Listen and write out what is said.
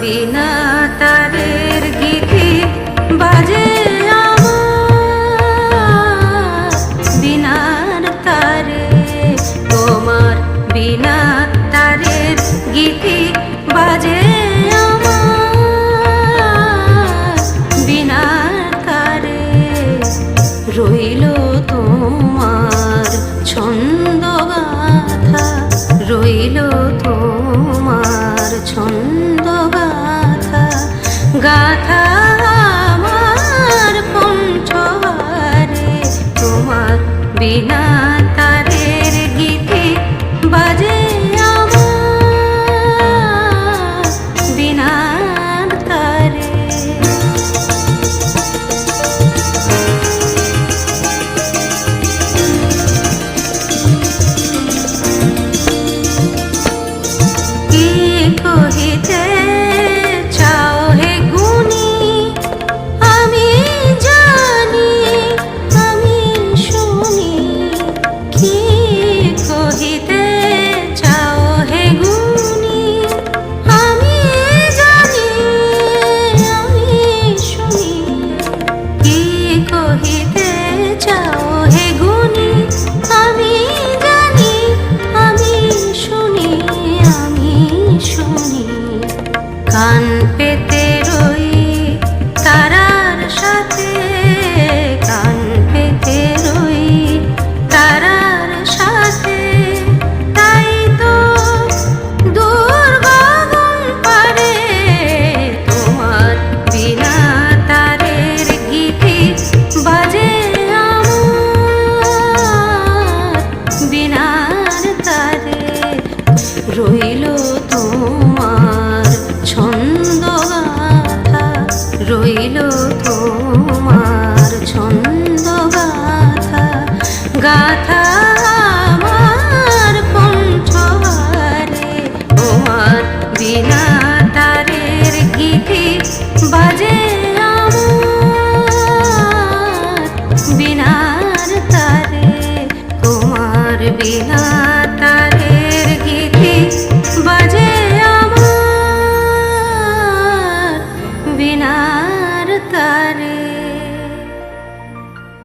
বিনা তারের গীতি বাজে আমার বিনার তারে, তোমার বিনা তারের গীতি বাজে আমার বিনার তারে। রইল তোমার ছন্দ গাথা, রইল তোমার ছন্দ গাথা, গাথা আমার কণ্ঠহারে, তোমার বিনা তারের গীতি বাজে আমার বিনার তারে। কহিতে চাও হে গুণী, আমি জানি আমি শুনি। কি কহিতে চাও হে গুণী, আমি জানি আমি শুনি। কি কহিতে চাও হে গুণী, আমি জানি আমি শুনি, আমি শুনি। কান পেতে রই তারার সাথে, কান পেতে রই তারার সাথে, তাই তো দূর গগন পারে তোমার বিনা তারের গীতি বাজে আমার বিনার তারে। রইল তোমার ছন্দ গাথা, রইল তোমার ছন্দ গাথা, গাথা আমার কণ্ঠহারে, তোমার বিনা তারের গীতি বাজে আমার বিনার তারে, তোমার বিনা তারে।